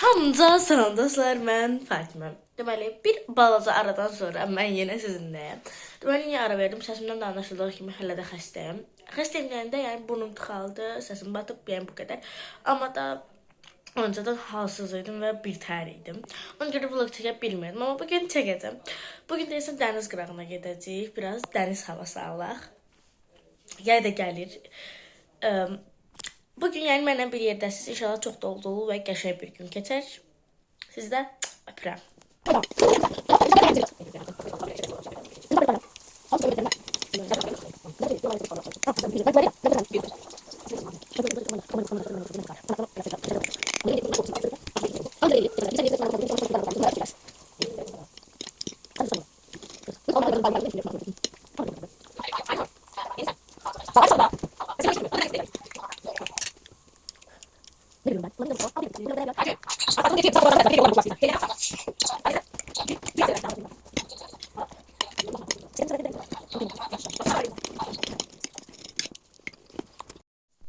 Hamınıza salam dostlar, mən Fatimə. Deməli, bir balaca aradan sonra mən yenə sizinləyəm. Deməli, niyə ara verdim? Səsimdən də anlaşıldığı kimi hələ də xəstəyəm. Xəstəyim deyəndə, yəni burnum tıxaldı, səsim batıb, yəni bu qədər. Amma da öncədən halsız idim və birtəhər idim. Ona görə vlog çəkə bilmirdim, amma bugün çəkəcəm. Bugün də isə dəniz qırağına gedəcəyik, biraz dəniz havası alaq. Yay da gəlir. Bugün yəni mənlə bir yerdəsiniz. İnşallah çox dolu və qəşəng bir gün keçər. Sizdə öpürəm.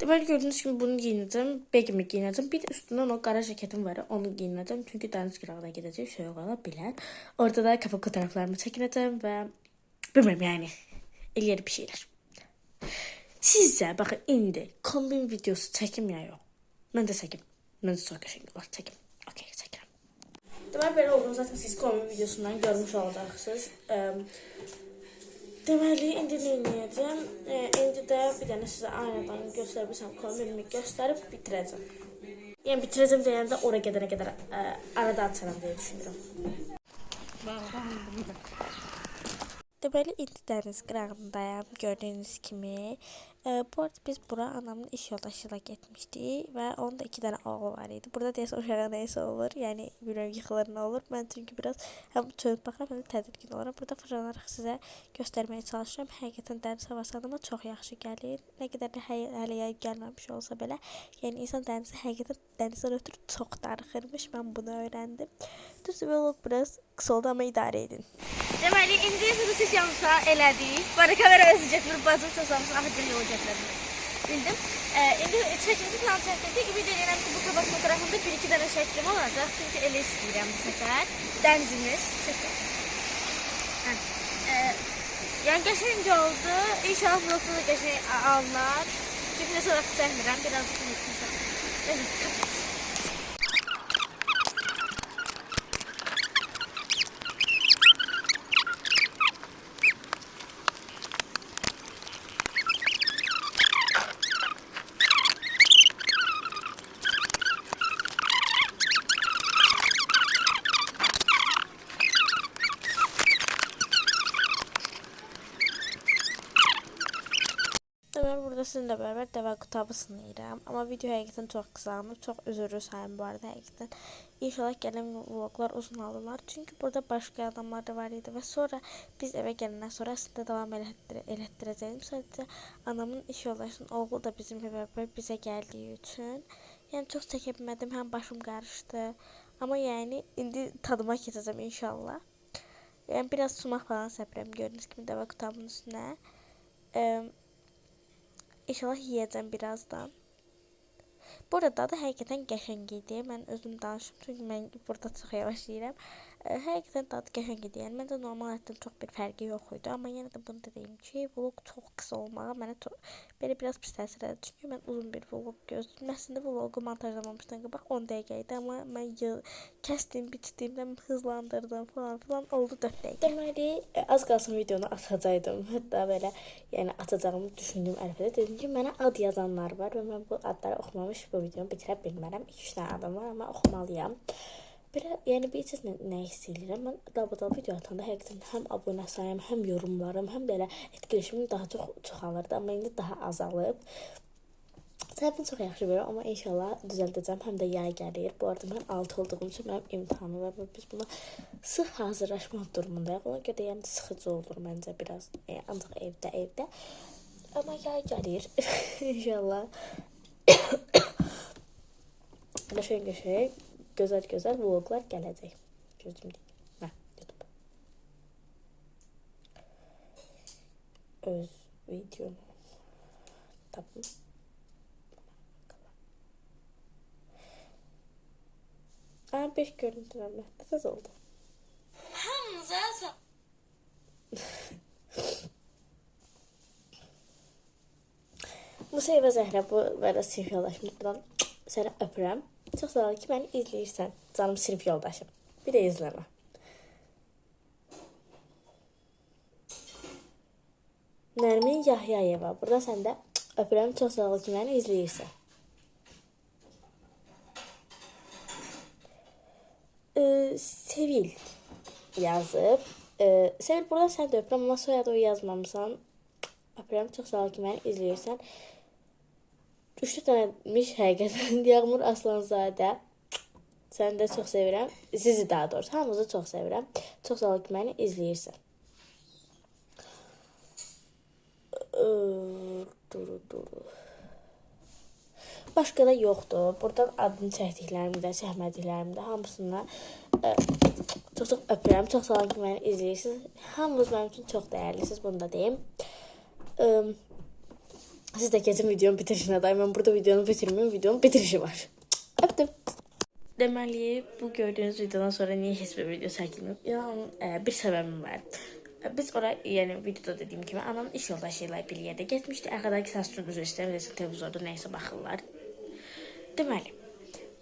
Deməli, gördüyünüz kimi bunu giyinəcəm, begimi giyinəcəm. Bir də üstündən o qara jaketim var, onu giyinəcəm. Çünki dəniz qırağına gedəcək, soyuq ola bilər. Orada da kafa fotoğraflarımı çəkinəcəm və bilmirəm, yəni eləyər bir şeylər. Sizcə, baxın, indi kombin videosu çəkim ya yox? Mən də çəkim. Mən də çox qəşəng olar, çəkim. Okey, çəkirəm. Deməli, belə olduğunu zaten siz kombin videosundan görmüş olacaqsınız. Deməli, indi nə edəcəm? İndi də bir dənə sizə aynadan göstərmişəm, kombinimi göstərib bitirəcəm. Yəni bitirəcəm deyəndə ora gedənə qədər arada açaram deyə düşünürəm. Deməli, indi dəniz qırağındayam, gördüyünüz kimi. Bu arada biz bura anamın iş yoldaşıyla getmişdik və onun da 2 dənə oğlu var idi. Burada deyəsə uşağa neysə olur, yəni bilmirəm yıxılır nə olur. Mən çünki biraz həm çönüb baxıram, həm də tədirgin oluram. Burada fırlanaraq sizə göstərməyə çalışıram. Həqiqətən dəniz havası adıma çox yaxşı gəlir. Nə qədər də hələ yay gəlməmiş olsa belə, yəni insan dənizi həqiqətən dənizdən ötürü çox darıxırmış. Mən bunu öyrəndim. Düzdür, vlog biraz qısa oldu, amma idarə edin. Deməli, indi fotosessiyanımızı elədik. Bana kamera özü getmir, bacım səsəmsin, axıcın yolu gətirəm. Bildim. İndi çəkimci plan çəkdirdik. Ümid edirəm ki, bu kabak fotoğrafımda 1-2 dənə şəklim olacaq. Çünki elə istəyirəm bu səfər. Dənizimiz. Yəni qəşəng oldu. İnşallah vlogda da qəşəng alınar. Çünki nəsə vaxt çəkmirəm. Biraz unutmuşam. Ben burada sizinle beraber deve kutabı sınayıram. Ama video həqiqətən çox qısalınıb. Çox üzürlü sayım bu arada həqiqətən. İnşallah gələn vloglar uzun alırlar. Çünki burada başqa adamlar da var idi. Və sonra biz evə gələndən sonra əslində davam elətdirəcəyim. Sadəcə anamın iş yoldaşının oğlu da bizimlə beraber bizə gəldiyi üçün. Yəni çox çəkə bilmədim. Həm başım qarışdı. Amma yəni indi tadıma keçəcəm inşallah. Yəni biraz sumaq falan səpirəm gördüyünüz kimi deve kutabının üstünə. İnşallah yiyəcəm birazdan. Bu arada da həqiqətən qəşəng idi. Mən özüm danışım çünki mən burada çox yavaş yeyirəm. Həqiqətən dadı qəşəng idi. Yəni məncə normal həyatdan çox bir fərqi yox idi. Amma yenə də bunu da deyim ki, vlog çox qısa olmağı mənə belə biraz pis təsir edir. Çünki mən uzun bir vlog gözləyirdim. Əslində vlogu montajlamamışdan qabaq 10 dəqiqə idi, amma mən kəsdim, biçdim, hızlandırdım falan filan oldu 4 dəqiqə. Deməli, az qalsın videonu atacaqdım. Hətta belə yəni atacağımı düşündüyüm ərəfədə dedim ki, mənə ad yazanlar var və mən bu adları oxumamış bu videonu bitirə bilmərəm. 2-3 dənə adım var, amma oxumalıyam. Belə, yəni biləcəksiniz nə hiss edirəm. Mən dalbadal video atanda həqiqətən həm abunə sayım, həm yorumlarım, həm də elə etkiləşimim daha çox çoxalırdı, amma indi daha azalıb. Səhvim çox yaxşı verir, amma inşallah düzəldəcəm. Həm də yay gəlir. Bu arada mən 6 olduğum üçün mənim imtahanım var və biz buna sıx hazırlaşmaq durumundayıq. Ona görə yəni sıxıcı olur məncə biraz. Ancaq evdə. Amma yay gəlir. İnşallah. Qəşəng, gözəl vloglar gələcək. Gözümdə. YouTube. Öz videomu tapım. 5 görüntülenmə. Tez oldu. Hamza Musa və Zəhrə, bu və də sinif yoldaşımdan səni öpürəm. Çox sağ ol ki, məni izləyirsən, canım sinif yoldaşım. Bir də izləmə. Nərmin Yahyayeva, burada sən də öpürəm, çox sağ ol ki, məni izləyirsən. Sevil yazıb. Sevil, burada sən də öpürəm, amma soyadı yazmamısan. Öpürəm, çox sağ ol ki, məni izləyirsən. 3 dənəmiş həqiqətən Yağmur Aslanzadə. Səni də çox sevirəm. Sizi daha doğrusu, hamınızı çox sevirəm. Çox sağ ol ki, məni izləyirsən. Başqa da yoxdur. Buradan adını çəkdiklərimi də, çəkmədiklərimi də hamısını çox öpürəm. Çox sağ olun ki, məni izləyirsiniz. Hamınız mənim üçün çox dəyərlisiniz, bunu da deyim. Siz də keçin videonun bitirişinə daim. Mən burada videonu bitirməyim, videonun bitirişi var. Öpdüm. Deməli, bu gördüyünüz videodan sonra niyə heç bir video çəkilməyib? İnanın, bir səbəbim var. Biz oraya, yəni videoda dediyim kimi, anamın iş yoldaşı ilə bir yerdə getmişdi. Arxadakı səs üçün üzr istəyirəm, televizorda nəysə baxırlar. Deməli,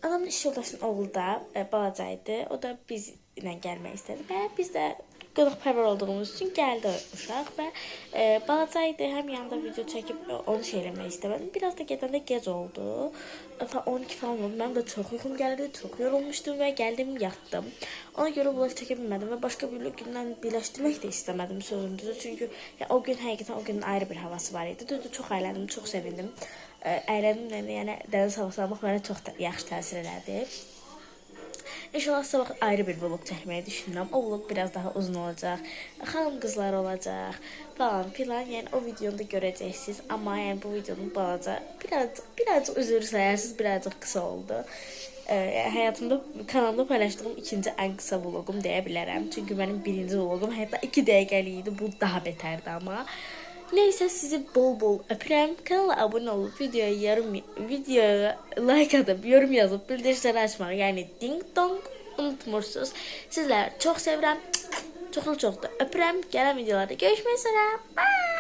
anamın iş yoldaşının oğlu da balacaydı. O da bizlə gəlmək istədi və biz də qonaqpərvər olduğumuz üçün gəldi uşaq və balacaydı. Həm yanında video çəkib onu şey eləmək istəmədim. Biraz da gedəndə gec oldu. 12 falan oldu. Mənim də çox yuxum gəlirdi, çox yorulmuşdum və gəldim, yatdım. Ona görə vlog çəkə bilmədim və başqa bir gündən birləşdirmək də istəmədim sözümüzü. Çünki o gün həqiqətən o günün ayrı bir havası var idi. Düzdür, çox əyləndim, çox sevindim. Əyləndim, yəni dəniz havası almaq mənə çox yaxşı təsir elədi. İnşallah sabah ayrı bir vlog çəkməyi düşünürəm. O vlog biraz daha uzun olacaq. Xanım qızlar olacaq falan filan. Yəni o videonu da görəcəksiniz. Amma yəni bu videonun balaca birazcık üzr sayarsınız, birazcık qısa oldu. Həyatımda kanalda paylaşdığım ikinci ən qısa vlogum deyə bilərəm. Çünki mənim birinci vlogum hətta 2 dəqiqəlik idi. Bu daha betərdi amma. Neyse, sizi bol öpürəm. Kanala abone olup videoya like atıp yorum yazıp bildirişleri açmağı, yani ding dong unutmursunuz. Sizler çok sevirəm. Çoxlu da öpürəm. Gələn videolarda görüşmək üzrə. Bye.